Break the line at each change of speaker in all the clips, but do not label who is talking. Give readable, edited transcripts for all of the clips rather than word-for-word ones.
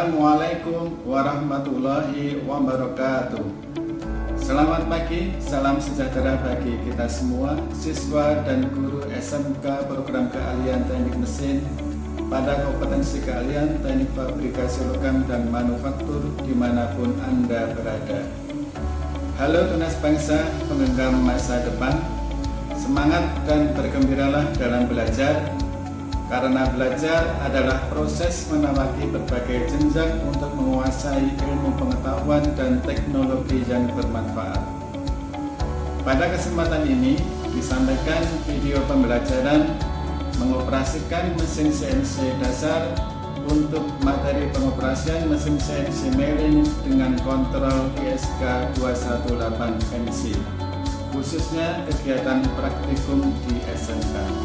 Assalamualaikum warahmatullahi wabarakatuh. Selamat pagi, salam sejahtera bagi kita semua, siswa dan guru SMK Program Keahlian Teknik Mesin pada kompetensi keahlian Teknik Fabrikasi Logam dan Manufaktur dimanapun Anda berada. Halo tunas bangsa, penggenggam masa depan, semangat dan bergembiralah dalam belajar, karena belajar adalah proses menapaki berbagai jenjang untuk menguasai ilmu pengetahuan dan teknologi yang bermanfaat. Pada kesempatan ini disampaikan video pembelajaran mengoperasikan mesin CNC dasar untuk materi pengoperasian mesin CNC milling dengan kontrol ISK 218NC, khususnya kegiatan praktikum di SMK.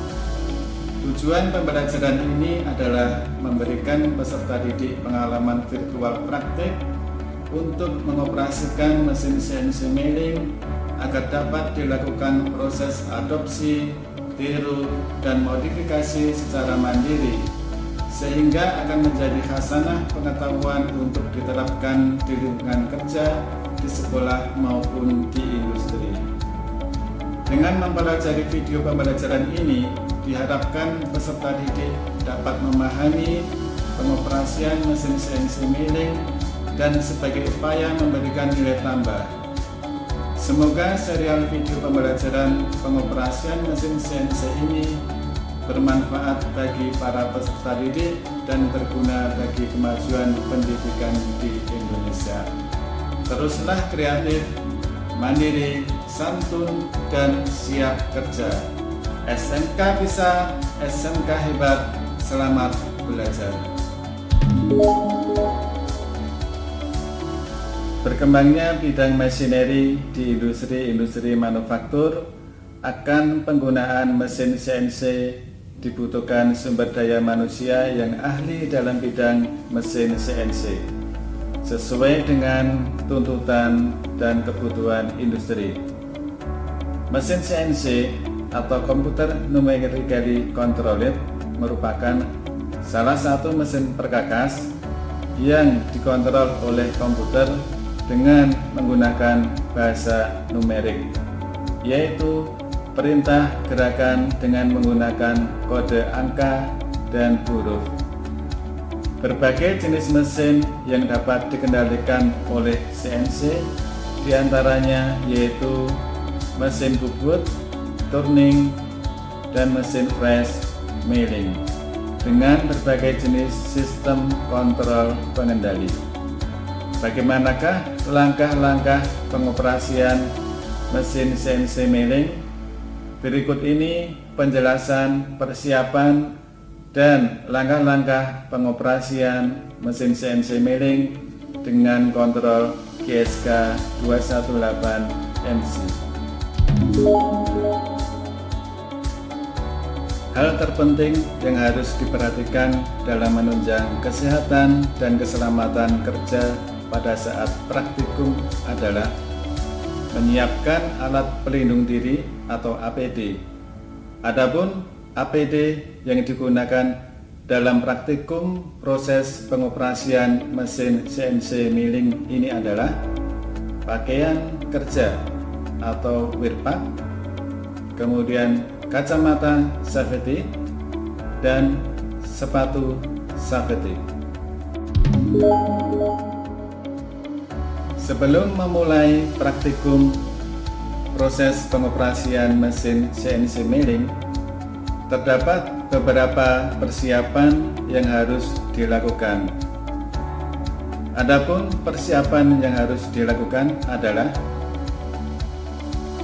Tujuan pembelajaran ini adalah memberikan peserta didik pengalaman virtual praktik untuk mengoperasikan mesin CNC milling agar dapat dilakukan proses adopsi, tiru, dan modifikasi secara mandiri, sehingga akan menjadi khasanah pengetahuan untuk diterapkan di lingkungan kerja, di sekolah maupun di industri. Dengan mempelajari video pembelajaran ini, diharapkan peserta didik dapat memahami pengoperasian mesin CNC milling dan sebagai upaya memberikan nilai tambah. Semoga serial video pembelajaran pengoperasian mesin CNC ini bermanfaat bagi para peserta didik dan berguna bagi kemajuan pendidikan di Indonesia. Teruslah kreatif, mandiri, santun, dan siap kerja. SMK bisa, SMK hebat, selamat belajar. Berkembangnya bidang machinery di industri manufaktur, akan penggunaan mesin CNC dibutuhkan sumber daya manusia yang ahli dalam bidang mesin CNC, sesuai dengan tuntutan dan kebutuhan industri. Mesin CNC atau Computer Numerically Controlled merupakan salah satu mesin perkakas yang dikontrol oleh komputer dengan menggunakan bahasa numerik, yaitu perintah gerakan dengan menggunakan kode angka dan huruf. Berbagai jenis mesin yang dapat dikendalikan oleh CNC diantaranya yaitu mesin bubut, turning, dan mesin press milling dengan berbagai jenis sistem kontrol pengendali. Bagaimanakah langkah-langkah pengoperasian mesin CNC milling? Berikut ini penjelasan persiapan dan langkah-langkah pengoperasian mesin CNC milling dengan kontrol GSK 218NC. Hal terpenting yang harus diperhatikan dalam menunjang kesehatan dan keselamatan kerja pada saat praktikum adalah menyiapkan alat pelindung diri atau APD. Adapun APD yang digunakan dalam praktikum proses pengoperasian mesin CNC milling ini adalah pakaian kerja atau wirpak, kemudian kacamata safety, dan sepatu safety. Sebelum memulai praktikum proses pengoperasian mesin CNC milling, terdapat beberapa persiapan yang harus dilakukan. Adapun persiapan yang harus dilakukan adalah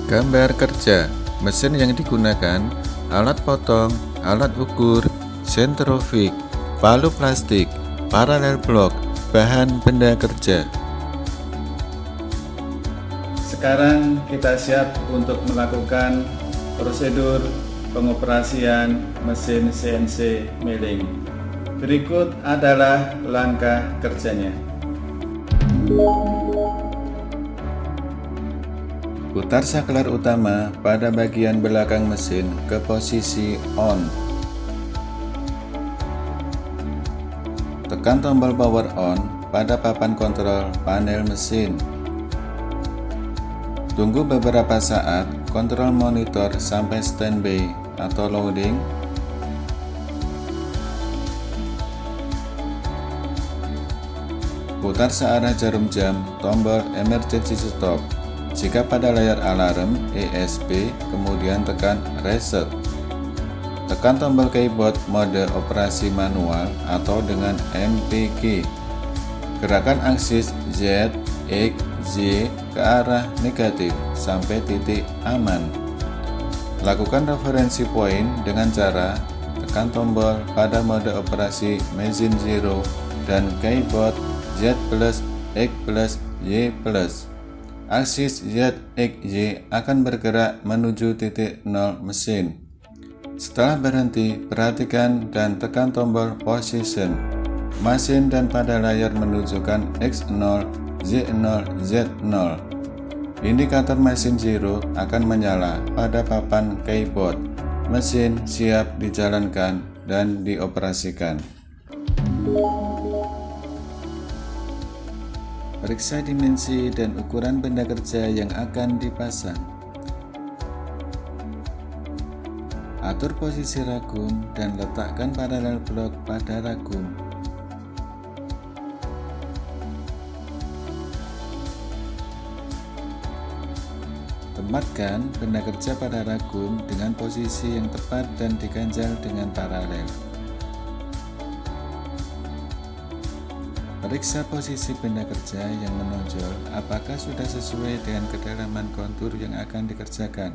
gambar kerja, mesin yang digunakan, alat potong, alat ukur, sentrofik, palu plastik, paralel blok, bahan benda kerja.
Sekarang kita siap untuk melakukan prosedur pengoperasian mesin CNC milling. Berikut adalah langkah kerjanya.
Putar saklar utama pada bagian belakang mesin ke posisi on. Tekan Tekan tombol power on pada papan kontrol panel mesin. Tunggu beberapa saat kontrol monitor sampai standby atau loading. Putar searah jarum jam tombol emergency stop. Jika pada layar alarm ESP, kemudian tekan reset. Tekan tombol keyboard mode operasi manual atau dengan MPG. Gerakan aksis Z, X, Y ke arah negatif sampai titik aman. Lakukan referensi point dengan cara tekan tombol pada mode operasi mesin zero dan keyboard Z plus, X plus, Y plus. Aksis Z, X, Y akan bergerak menuju titik 0 mesin. Setelah berhenti, perhatikan dan tekan tombol position. Mesin dan pada layar menunjukkan X0, Z0, Z0. Indikator mesin zero akan menyala pada papan keyboard. Mesin siap dijalankan dan dioperasikan. Periksa dimensi dan ukuran benda kerja yang akan dipasang. Atur posisi ragum dan letakkan paralel blok pada ragum. Tempatkan benda kerja pada ragum dengan posisi yang tepat dan diganjal dengan paralel. Periksa posisi benda kerja yang menonjol apakah sudah sesuai dengan kedalaman kontur yang akan dikerjakan.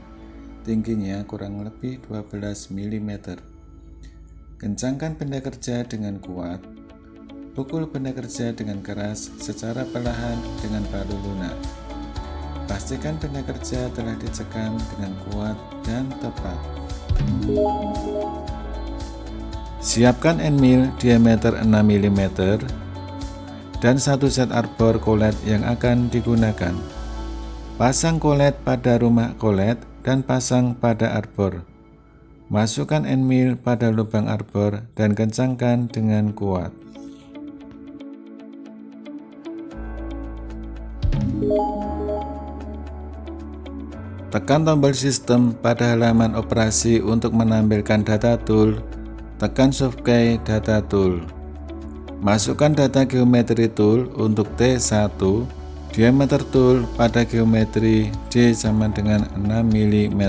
Tingginya kurang lebih 12 mm. Kencangkan benda kerja dengan kuat. Pukul benda kerja dengan keras secara perlahan dengan palu lunak. Pastikan benda kerja telah dicekam dengan kuat dan tepat. Siapkan end mill diameter 6 mm dan satu set arbor kolet yang akan digunakan. Pasang kolet pada rumah kolet dan pasang pada arbor. Masukkan end mill pada lubang arbor dan kencangkan dengan kuat. Tekan tombol sistem pada halaman operasi untuk menampilkan data tool. Tekan soft key data tool. Masukkan data geometri tool untuk T1, diameter tool pada geometri D sama dengan 6 mm.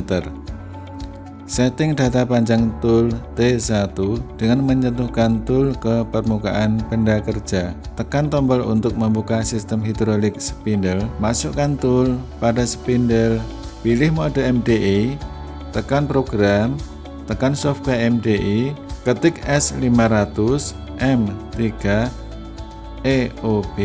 Setting data panjang tool T1 dengan menyentuhkan tool ke permukaan benda kerja. Tekan tombol untuk membuka sistem hidrolik spindle. Masukkan tool pada spindle, pilih mode MDI, tekan program, tekan software MDI, ketik S500 M3 EOB,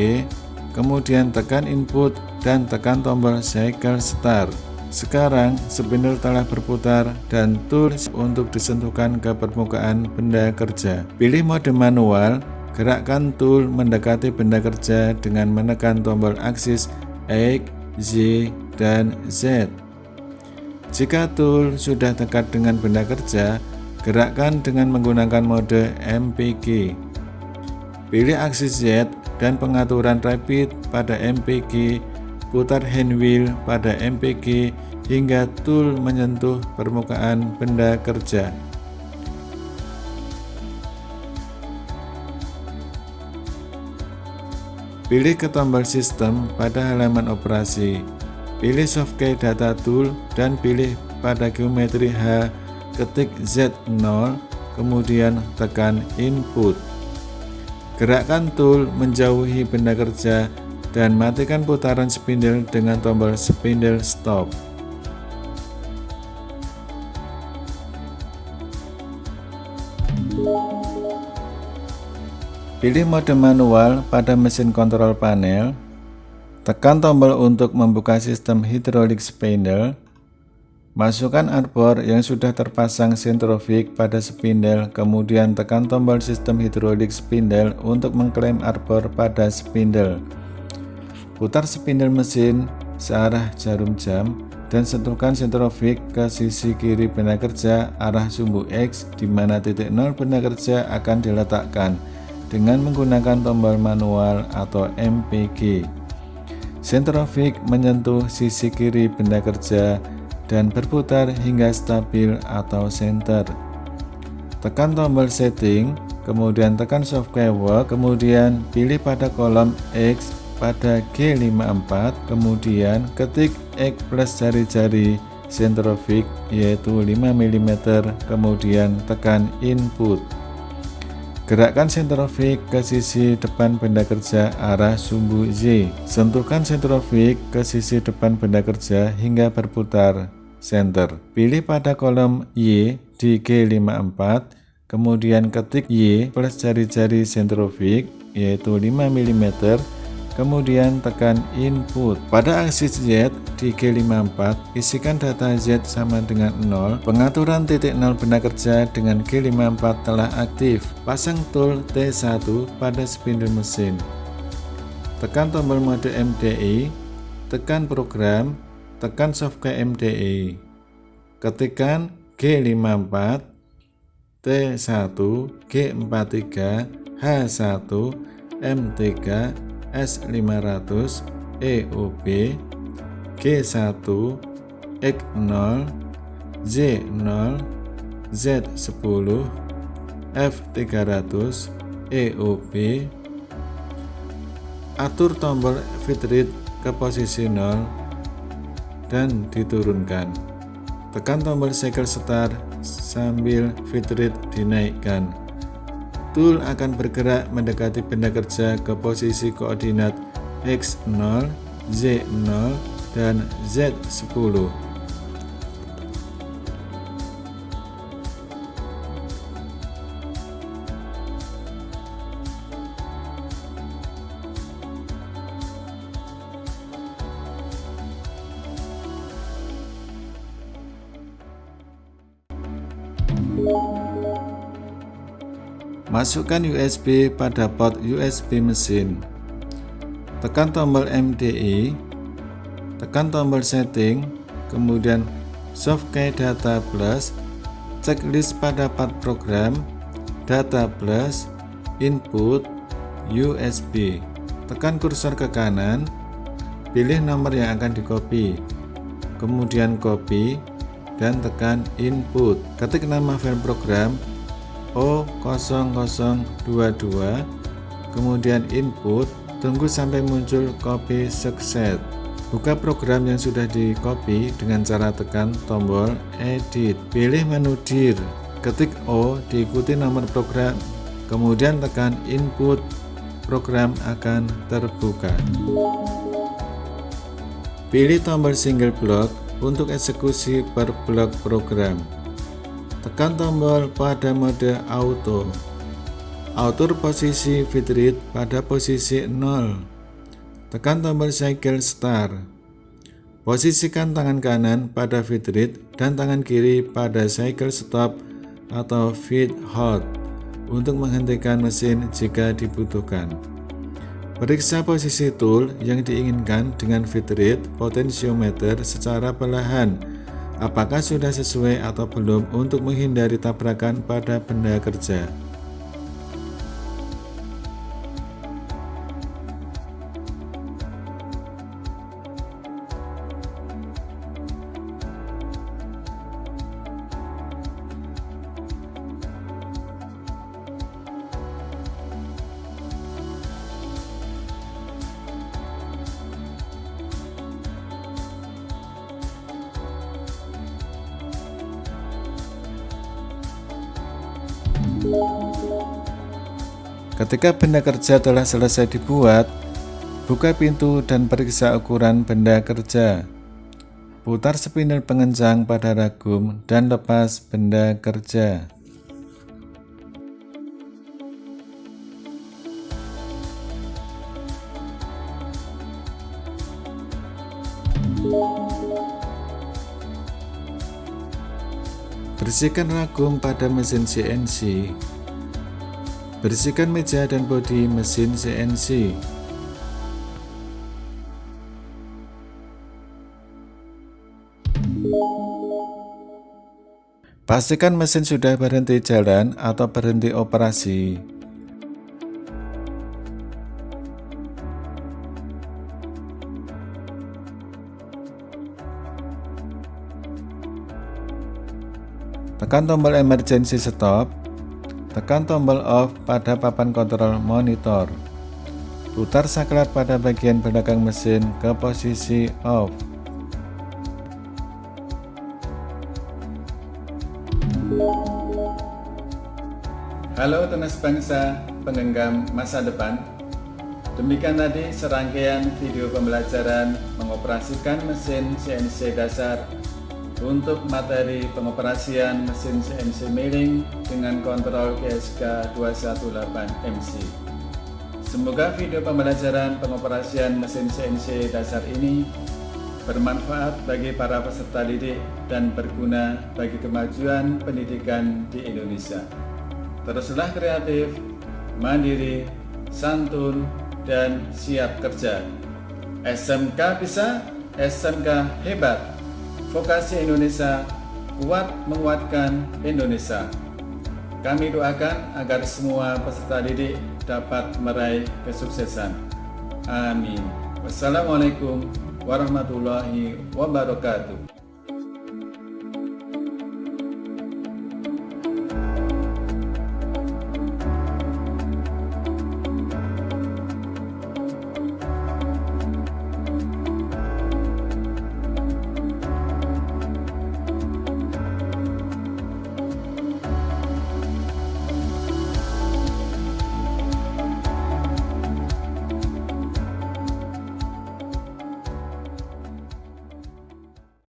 kemudian tekan input dan tekan tombol cycle start. Sekarang spindle telah berputar dan tool untuk disentuhkan ke permukaan benda kerja. Pilih mode manual, gerakkan tool mendekati benda kerja dengan menekan tombol aksis X, Y, dan Z. Jika tool sudah dekat dengan benda kerja, gerakkan dengan menggunakan mode MPG. Pilih aksis Z dan pengaturan rapid pada MPG, putar hand wheel pada MPG hingga tool menyentuh permukaan benda kerja. Pilih ke tombol sistem pada halaman operasi. Pilih soft key data tool dan pilih pada geometri H, ketik Z0, kemudian tekan input. Gerakkan tool menjauhi benda kerja dan matikan putaran spindle dengan tombol spindle stop. Pilih mode manual pada mesin kontrol panel. Tekan tombol untuk membuka sistem hidrolik spindle. Masukkan arbor yang sudah terpasang sentrofik pada spindle, kemudian tekan tombol sistem hidrolik spindle untuk mengklaim arbor pada spindle. Putar spindle mesin searah jarum jam dan sentuhkan sentrofik ke sisi kiri benda kerja arah sumbu X di mana titik 0 benda kerja akan diletakkan. dengan menggunakan tombol manual atau MPG. Sentrofik menyentuh sisi kiri benda kerja dan berputar hingga stabil atau center. Tekan tombol setting, kemudian tekan software work, kemudian pilih pada kolom X pada G54, kemudian ketik X plus jari-jari sentrofik yaitu 5 mm, kemudian tekan input. Gerakkan sentrofik ke sisi depan benda kerja arah sumbu Z. Sentuhkan sentrofik ke sisi depan benda kerja hingga berputar center. Pilih pada kolom Y di G54, kemudian ketik Y plus jari-jari sentrofik yaitu 5 mm, kemudian tekan input. Pada aksis Z di G54, isikan data Z sama dengan 0. Pengaturan titik 0 benda kerja dengan G54 telah aktif. Pasang tool T1 pada spindle mesin. Tekan tombol mode MDI, tekan program, tekan software MDI. Ketikkan G54, T1, G43, H1, M3, S500, EOB, G1, X0, Z0, Z10, F300, EOB. Atur tombol feed ke posisi 0 dan diturunkan. Tekan tombol cycle start sambil feed dinaikkan. Tool akan bergerak mendekati benda kerja ke posisi koordinat X0, Z0, dan Z10. Masukkan USB pada port USB mesin. Tekan tombol MDI, tekan tombol setting, kemudian software data plus, checklist pada part program, data plus, input, USB. Tekan kursor ke kanan, pilih nomor yang akan di-copy, kemudian copy, dan tekan input. Ketik nama file program O0022, kemudian input, tunggu sampai muncul copy success. Buka program yang sudah di copy dengan cara tekan tombol edit. Pilih menu dir, ketik O, diikuti nomor program, kemudian tekan input, program akan terbuka. Pilih tombol single block untuk eksekusi per blok program. Tekan tombol pada mode auto. Atur posisi feed rate pada posisi 0. Tekan tombol cycle start. Posisikan tangan kanan pada feed rate dan tangan kiri pada cycle stop atau feed hold untuk menghentikan mesin jika dibutuhkan. Periksa posisi tool yang diinginkan dengan feed rate potentiometer secara perlahan. Apakah sudah sesuai atau belum untuk menghindari tabrakan pada benda kerja. Ketika benda kerja telah selesai dibuat, buka pintu dan periksa ukuran benda kerja. Putar spindle pengencang pada ragum dan lepas benda kerja. Bersihkan ragum pada mesin CNC. Bersihkan meja dan bodi mesin CNC. Pastikan mesin sudah berhenti jalan atau berhenti operasi. Tekan tombol emergency stop. Tekan tombol off pada papan kontrol monitor. Putar saklar pada bagian belakang mesin ke posisi off.
Halo tunas bangsa, penggenggam masa depan. Demikian tadi serangkaian video pembelajaran mengoperasikan mesin CNC dasar untuk materi pengoperasian mesin CNC milling dengan kontrol GSK 218MC. Semoga video pembelajaran pengoperasian mesin CNC dasar ini bermanfaat bagi para peserta didik dan berguna bagi kemajuan pendidikan di Indonesia. Teruslah kreatif, mandiri, santun, dan siap kerja. SMK bisa, SMK hebat. Vokasi Indonesia, kuat menguatkan Indonesia. Kami doakan agar semua peserta didik dapat meraih kesuksesan. Amin. Wassalamualaikum warahmatullahi wabarakatuh.